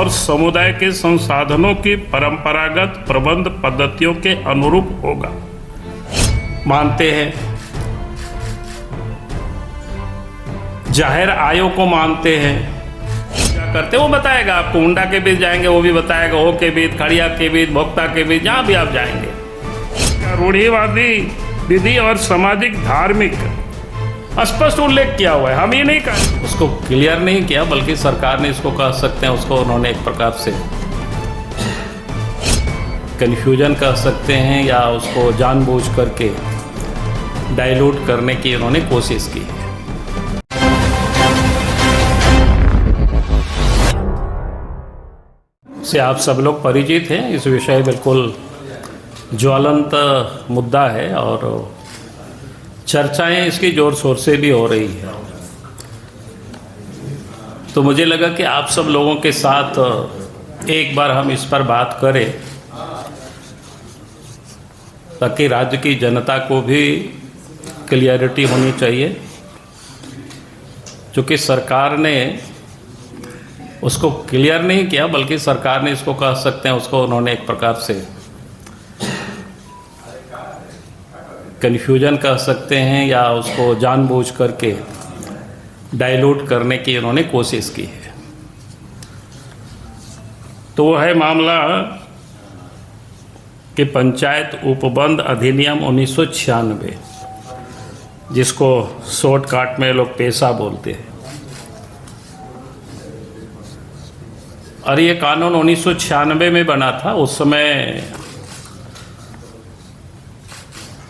और समुदाय के संसाधनों की परंपरागत प्रबंध पद्धतियों के अनुरूप होगा। मानते हैं, जाहिर आयों को मानते हैं, क्या करते वो बताएगा आपको। हुंडा के बीच जाएंगे वो भी बताएगा, ओ के बीच, खड़िया के बीच, भोक्ता के बीच, जहाँ भी आप जाएंगे। रूढ़िवादी विधि और सामाजिक धार्मिक स्पष्ट उल्लेख किया हुआ है। हम ये नहीं कह, उसको क्लियर नहीं किया, बल्कि सरकार ने इसको कह सकते हैं, उसको उन्होंने एक प्रकार से कन्फ्यूजन कह सकते हैं, या उसको जानबूझ करके डाइल्यूट करने की उन्होंने कोशिश की है। से आप सब लोग परिचित हैं, इस विषय बिल्कुल ज्वलंत मुद्दा है और चर्चाएं इसकी जोर शोर से भी हो रही है। तो मुझे लगा कि आप सब लोगों के साथ एक बार हम इस पर बात करें, ताकि राज्य की जनता को भी क्लियरिटी होनी चाहिए। क्योंकि सरकार ने उसको क्लियर नहीं किया, बल्कि सरकार ने इसको कह सकते हैं, उसको उन्होंने एक प्रकार से कन्फ्यूजन कह सकते हैं, या उसको जानबूझ करके डाइल्यूट करने की उन्होंने कोशिश की है। तो वो है मामला कि पंचायत उपबंध अधिनियम 1996, जिसको शॉर्टकट में लोग पेशा बोलते हैं। और ये कानून 1996 में बना था। उस समय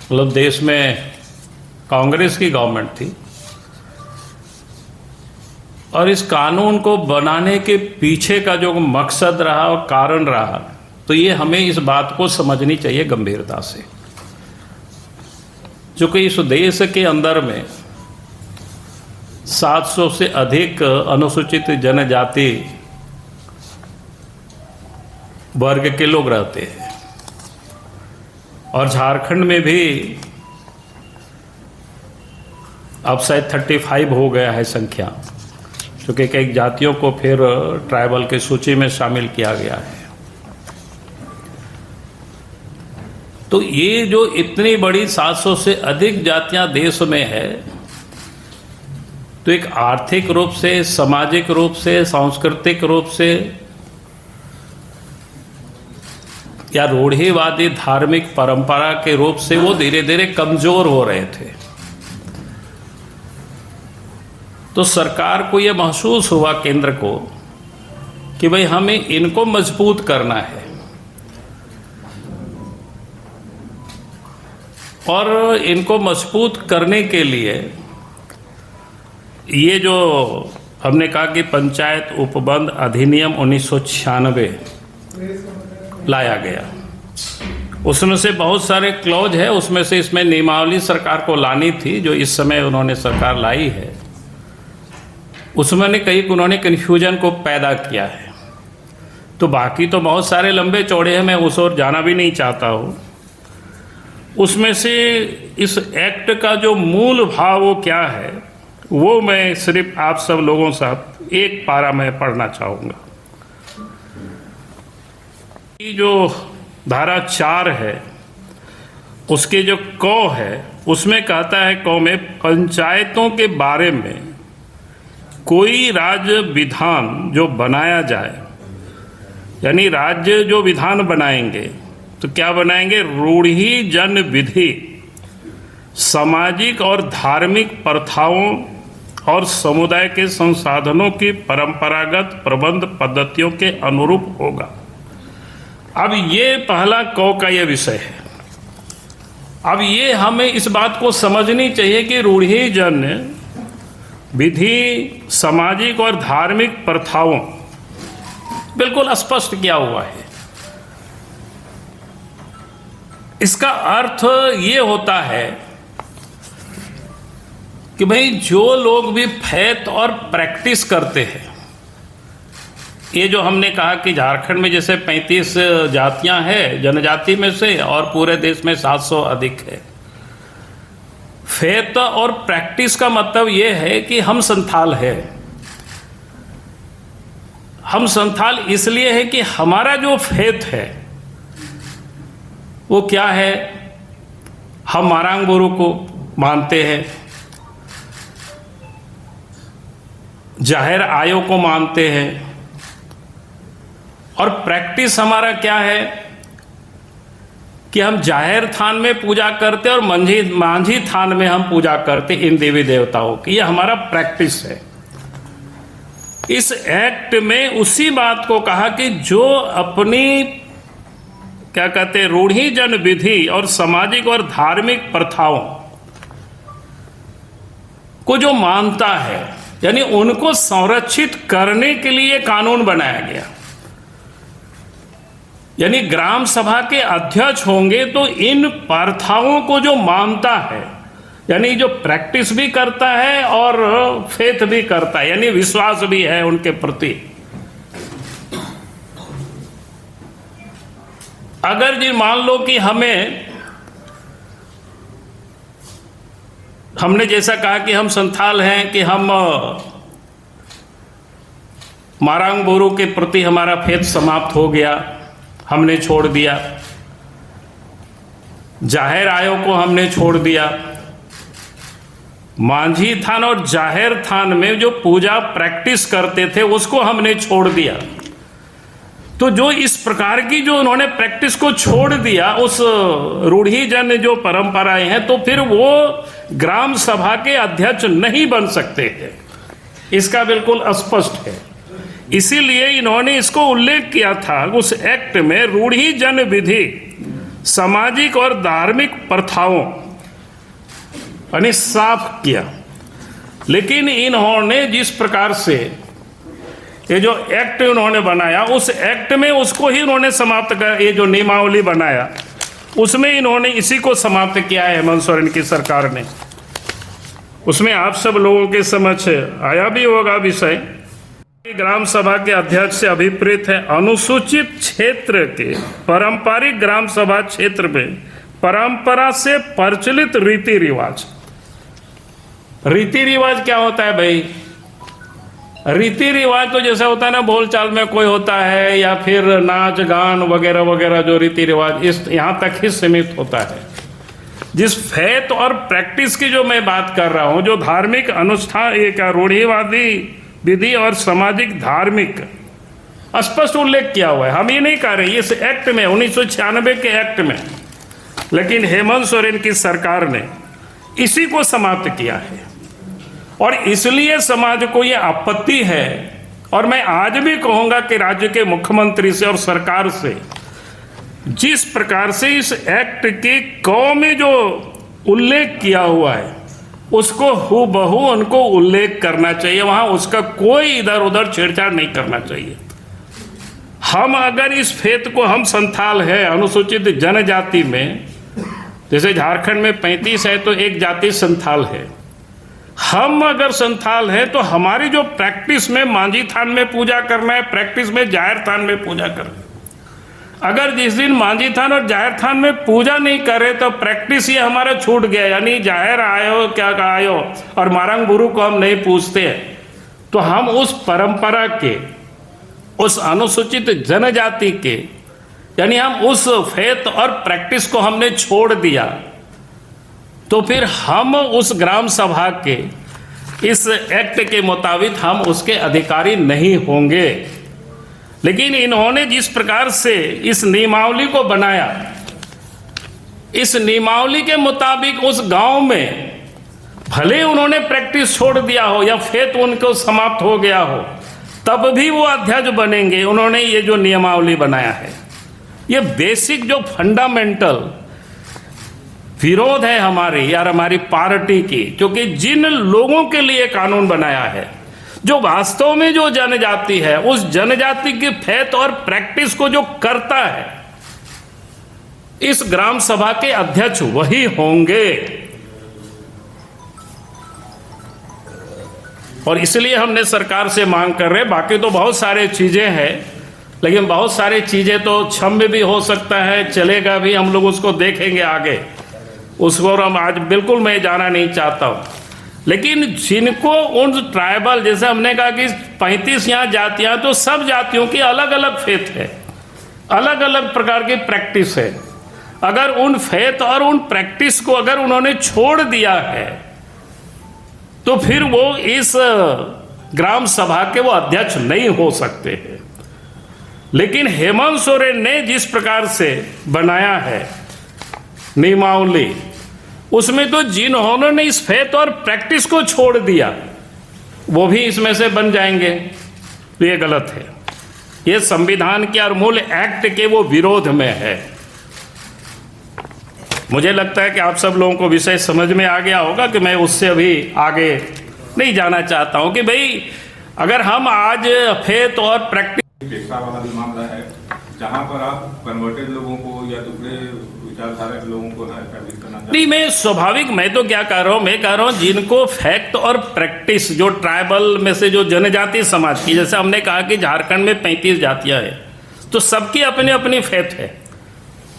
मतलब देश में कांग्रेस की गवर्नमेंट थी, और इस कानून को बनाने के पीछे का जो मकसद रहा और कारण रहा, तो ये हमें इस बात को समझनी चाहिए गंभीरता से। क्योंकि इस देश के अंदर में 700 से अधिक अनुसूचित जनजाति वर्ग के लोग रहते हैं, और झारखंड में भी अब शायद 35 हो गया है संख्या, क्योंकि कई जातियों को फिर ट्राइबल की सूची में शामिल किया गया है। तो ये जो इतनी बड़ी 700 से अधिक जातियां देश में है, तो एक आर्थिक रूप से, सामाजिक रूप से, सांस्कृतिक रूप से, या रूढ़िवादी धार्मिक परंपरा के रूप से वो धीरे धीरे कमजोर हो रहे थे। तो सरकार को ये महसूस हुआ, केंद्र को, कि भाई हमें इनको मजबूत करना है। और इनको मजबूत करने के लिए ये जो हमने कहा कि पंचायत उपबंध अधिनियम 1996 लाया गया। उसमें से बहुत सारे क्लॉज है, उसमें से इसमें नियमावली सरकार को लानी थी, जो इस समय उन्होंने सरकार लाई है। उसमें ने कहीं उन्होंने कन्फ्यूजन को पैदा किया है। तो बाकी तो बहुत सारे लंबे चौड़े हैं, मैं उस ओर जाना भी नहीं चाहता हूँ। उसमें से इस एक्ट का जो मूल भाव वो क्या है, वो मैं सिर्फ आप सब लोगों से एक पारा में पढ़ना चाहूँगा। ये जो धारा 4 है, उसके जो क है, उसमें कहता है क में, पंचायतों के बारे में कोई राज्य विधान जो बनाया जाए, यानी राज्य जो विधान बनाएंगे तो क्या बनाएंगे, रूढ़ि जन विधि, सामाजिक और धार्मिक प्रथाओं और समुदाय के संसाधनों की परंपरागत प्रबंध पद्धतियों के अनुरूप होगा। अब ये पहला क का ये विषय है। अब ये हमें इस बात को समझनी चाहिए कि रूढ़ि जन विधि, सामाजिक और धार्मिक प्रथाओं, बिल्कुल स्पष्ट किया हुआ है। इसका अर्थ ये होता है कि भाई जो लोग भी फैथ और प्रैक्टिस करते हैं, ये जो हमने कहा कि झारखंड में जैसे 35 जातियां हैं जनजाति में से, और पूरे देश में 700 अधिक है। फेथ और प्रैक्टिस का मतलब ये है कि हम संथाल है, हम संथाल इसलिए है कि हमारा जो फेथ है वो क्या है, हम मारांग बोरो को मानते हैं, जाहिर आयो को मानते हैं, और प्रैक्टिस हमारा क्या है कि हम जाहिर थान में पूजा करते और मांझी थान में हम पूजा करते इन देवी देवताओं की। ये हमारा प्रैक्टिस है। इस एक्ट में उसी बात को कहा कि जो अपनी क्या कहते हैं रूढ़ी जन विधि और सामाजिक और धार्मिक प्रथाओं को जो मानता है, यानी उनको संरक्षित करने के लिए कानून बनाया गया। यानी ग्राम सभा के अध्यक्ष होंगे तो इन प्रथाओं को जो मानता है, यानी जो प्रैक्टिस भी करता है और फेथ भी करता है, यानी विश्वास भी है उनके प्रति। अगर जी मान लो कि हमने जैसा कहा कि हम संथाल हैं, कि हम मारांग बोरो के प्रति हमारा फेथ समाप्त हो गया, हमने छोड़ दिया, जाहिर आयो को हमने छोड़ दिया, मांझी थान और जाहिर थान में जो पूजा प्रैक्टिस करते थे उसको हमने छोड़ दिया, तो जो इस प्रकार की जो उन्होंने प्रैक्टिस को छोड़ दिया, उस रूढ़ी जन जो परंपराएं हैं, तो फिर वो ग्राम सभा के अध्यक्ष नहीं बन सकते हैं। इसका बिल्कुल स्पष्ट है। इसीलिए इन्होंने इसको उल्लेख किया था उस एक्ट में, रूढ़ी जन विधि सामाजिक और धार्मिक प्रथाओं, यानी साफ किया। लेकिन इन्होंने जिस प्रकार से ये जो एक्ट उन्होंने बनाया, उस एक्ट में उसको ही उन्होंने समाप्त कर, ये जो नियमावली बनाया उसमें इन्होंने इसी को समाप्त किया है हेमंत सोरेन की सरकार ने। उसमें आप सब लोगों के समझ आया भी होगा विषय, ग्राम सभा के अध्यक्ष से अभिप्रेत है अनुसूचित क्षेत्र के पारंपरिक ग्राम सभा क्षेत्र में परंपरा से प्रचलित रीति रिवाज। रीति रिवाज क्या होता है भाई? रीति रिवाज तो जैसा होता है ना, बोलचाल में कोई होता है, या फिर नाच गान वगैरह वगैरह, जो रीति रिवाज इस यहाँ तक ही सीमित होता है। जिस फेथ और प्रैक्टिस की जो मैं बात कर रहा हूँ, जो धार्मिक अनुष्ठान, ये क्या रूढ़िवादी विधि और सामाजिक धार्मिक स्पष्ट उल्लेख किया हुआ है। हम ये नहीं कह रहे इस एक्ट में, 1996 के एक्ट में, लेकिन हेमंत सोरेन की सरकार ने इसी को समाप्त किया है। और इसलिए समाज को ये आपत्ति है, और मैं आज भी कहूंगा कि राज्य के मुख्यमंत्री से और सरकार से जिस प्रकार से इस एक्ट के क में जो उल्लेख किया हुआ है उसको हूबहू उनको उल्लेख करना चाहिए, वहां उसका कोई इधर उधर छेड़छाड़ नहीं करना चाहिए। हम अगर इस फेथ को, हम संथाल है अनुसूचित जनजाति में, जैसे झारखंड में 35 है तो एक जाति संथाल है, हम अगर संथाल है तो हमारी जो प्रैक्टिस में मांझी थान में पूजा करना है, प्रैक्टिस में जाहिर थान में पूजा करना है। अगर जिस दिन मांझी थान और जाहिर थान में पूजा नहीं करे तो प्रैक्टिस ये हमारा छूट गया, यानी जाहिर आयो क्या आयो और मारांग बोरो को हम नहीं पूछते हैं, तो हम उस परंपरा के, उस अनुसूचित जनजाति के, यानी हम उस फेथ और प्रैक्टिस को हमने छोड़ दिया, तो फिर हम उस ग्राम सभा के इस एक्ट के मुताबिक हम उसके अधिकारी नहीं होंगे। लेकिन इन्होंने जिस प्रकार से इस नियमावली को बनाया, इस नियमावली के मुताबिक उस गांव में भले उन्होंने प्रैक्टिस छोड़ दिया हो या फेथ उनको समाप्त हो गया हो, तब भी वो अध्यक्ष बनेंगे। उन्होंने ये जो नियमावली बनाया है, ये बेसिक जो फंडामेंटल विरोध है हमारी यार, हमारी पार्टी की, क्योंकि जिन लोगों के लिए कानून बनाया है, जो वास्तव में जो जनजाति है, उस जनजाति की फेथ और प्रैक्टिस को जो करता है, इस ग्राम सभा के अध्यक्ष वही होंगे। और इसलिए हमने सरकार से मांग कर रहे, बाकी तो बहुत सारे चीजें हैं, लेकिन बहुत सारी चीजें तो क्षम्य भी हो सकता है, चलेगा भी, हम लोग उसको देखेंगे आगे, उसको हम आज बिल्कुल मैं जाना नहीं चाहता हूं। लेकिन जिनको उन ट्राइबल, जैसे हमने कहा कि 35 यहाँ जातियां, तो सब जातियों की अलग अलग फेथ है, अलग अलग प्रकार की प्रैक्टिस है। अगर उन फेथ और उन प्रैक्टिस को अगर उन्होंने छोड़ दिया है तो फिर वो इस ग्राम सभा के वो अध्यक्ष नहीं हो सकते हैं। लेकिन हेमंत सोरेन ने जिस प्रकार से बनाया है नियमावली, उसमें तो जिन्होंने इस फेथ और प्रैक्टिस को छोड़ दिया वो भी इसमें से बन जाएंगे, तो ये गलत है। ये संविधान के और मूल एक्ट के वो विरोध में है। मुझे लगता है कि आप सब लोगों को विषय समझ में आ गया होगा कि मैं उससे अभी आगे नहीं जाना चाहता हूं कि भाई अगर हम आज फेथ और प्रैक्टिस, पेशा वाला भी मामला है जहां पर आप कन्वर्टेड लोगों को या दूसरे विचारधारा के लोगों को एस्टैब्लिश करना नहीं, मैं स्वाभाविक, मैं तो क्या कह रहा हूं, मैं कह रहा हूं जिनको फैक्ट और प्रैक्टिस, जो ट्राइबल में से जो जनजाति समाज की, जैसे हमने कहा कि झारखंड में 35 जातियां हैं, तो सबकी अपनी अपनी फेथ है।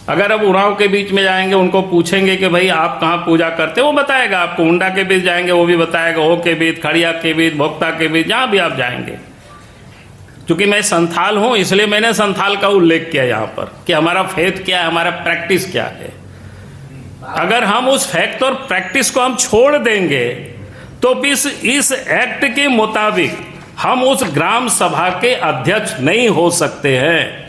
अगर अब उरांव के बीच में जाएंगे, उनको पूछेंगे कि भाई आप कहाँ पूजा करते हो, वो बताएगा आपको। हुंडा के बीच जाएंगे, वो भी बताएगा। हो के बीच, खड़िया के बीच, भोक्ता के बीच, जहाँ भी आप जाएंगे। चूंकि मैं संथाल हूं इसलिए मैंने संथाल का उल्लेख किया यहाँ पर कि हमारा फेथ क्या है, हमारा प्रैक्टिस क्या है। अगर हम उस फैक्ट और प्रैक्टिस को हम छोड़ देंगे तो इस एक्ट के मुताबिक हम उस ग्राम सभा के अध्यक्ष नहीं हो सकते हैं।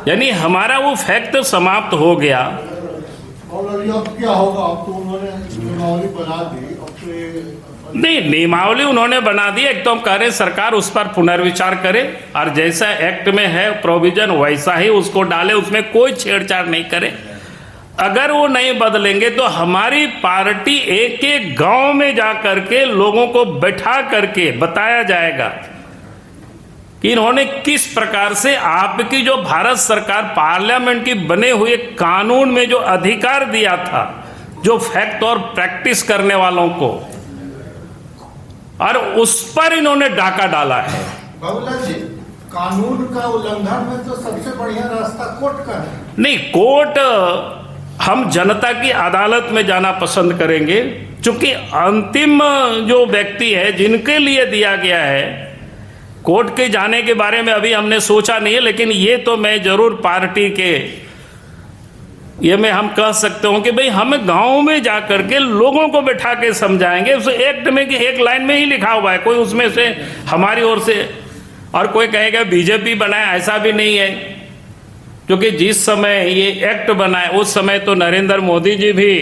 यानी हमारा वो फैक्ट समाप्त हो गया। अब क्या होगा? अब तो उन्होंने नियमावली बना दी, अब तो नहीं, नियमावली उन्होंने बना दी। एक तो हम कह रहे सरकार उस पर पुनर्विचार करे और जैसा एक्ट में है प्रोविजन वैसा ही उसको डाले, उसमें कोई छेड़छाड़ नहीं करे। अगर वो नहीं बदलेंगे तो हमारी पार्टी एक एक गांव में जा करके लोगों को बैठा करके बताया जाएगा कि इन्होंने किस प्रकार से आपकी जो भारत सरकार पार्लियामेंट की बने हुए कानून में जो अधिकार दिया था, जो फैक्ट और प्रैक्टिस करने वालों को, और उस पर इन्होंने डाका डाला है। बाबूलाल जी, कानून का उल्लंघन में तो सबसे बढ़िया रास्ता कोर्ट का है। नहीं, कोर्ट, हम जनता की अदालत में जाना पसंद करेंगे, क्योंकि अंतिम जो व्यक्ति है जिनके लिए दिया गया है, कोर्ट के जाने के बारे में अभी हमने सोचा नहीं है। लेकिन ये तो मैं जरूर पार्टी के ये में हम कह सकते हो कि भाई हम गांव में जा करके लोगों को बैठा के समझाएंगे। उस एक्ट में कि एक लाइन में ही लिखा हुआ है, कोई उसमें से हमारी ओर से, और कोई कहेगा बीजेपी बनाया, ऐसा भी नहीं है। क्योंकि जिस समय ये एक्ट बना है उस समय तो नरेंद्र मोदी जी भी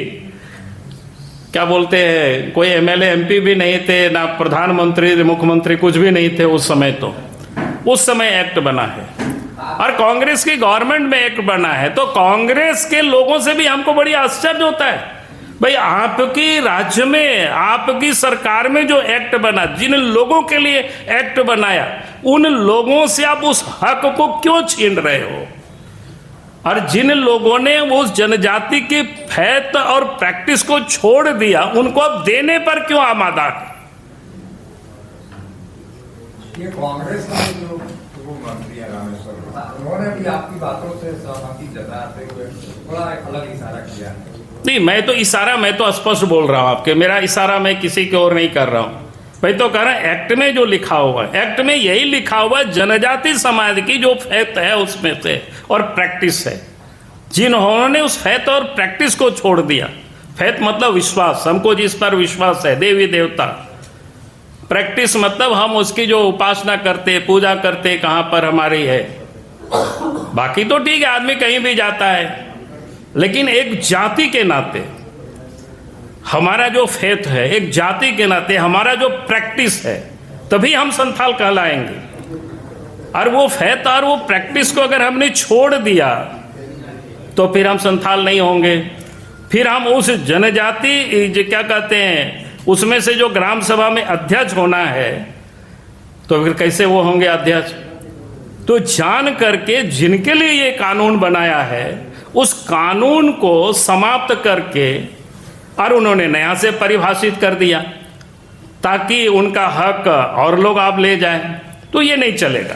क्या बोलते हैं, कोई एमएलए एमपी भी नहीं थे, ना प्रधानमंत्री मुख्यमंत्री, कुछ भी नहीं थे उस समय। तो उस समय एक्ट बना है और कांग्रेस की गवर्नमेंट में एक्ट बना है, तो कांग्रेस के लोगों से भी हमको बड़ी आश्चर्य होता है। भाई आपकी राज्य में, आपकी सरकार में जो एक्ट बना, जिन लोगों के लिए एक्ट बनाया, उन लोगों से आप उस हक को क्यों छीन रहे हो? और जिन लोगों ने उस जनजाति की फैत और प्रैक्टिस को छोड़ दिया, उनको अब देने पर क्यों आमादा है? ये कांग्रेस के जो मंत्री है रामेश्वर, उन्होंने भी आपकी बातों से सहमति जताते हुए थोड़ा अलग इशारा किया है। नहीं, मैं तो स्पष्ट बोल रहा हूं आपके, मेरा इशारा मैं किसी की ओर नहीं कर रहा हूं। भाई तो कह रहा है एक्ट में जो लिखा हुआ है, एक्ट में यही लिखा हुआ है जनजाति समाज की जो फैत है उसमें से और प्रैक्टिस है, जिन्होंने उस फैत और प्रैक्टिस को छोड़ दिया। फैत मतलब विश्वास, हमको जिस पर विश्वास है, देवी देवता। प्रैक्टिस मतलब हम उसकी जो उपासना करते, पूजा करते, कहां पर हमारी है। बाकी तो ठीक है, आदमी कहीं भी जाता है, लेकिन एक जाति के नाते हमारा जो फेथ है, एक जाति के नाते हमारा जो प्रैक्टिस है, तभी हम संथाल कहलाएंगे। और वो फेथ और वो प्रैक्टिस को अगर हमने छोड़ दिया तो फिर हम संथाल नहीं होंगे। फिर हम उस जनजाति जो क्या कहते हैं उसमें से जो ग्राम सभा में अध्यक्ष होना है, तो फिर कैसे वो होंगे अध्यक्ष? तो जान करके जिनके लिए ये कानून बनाया है, उस कानून को समाप्त करके और उन्होंने नया से परिभाषित कर दिया ताकि उनका हक और लोग आप ले जाएं, तो ये नहीं चलेगा।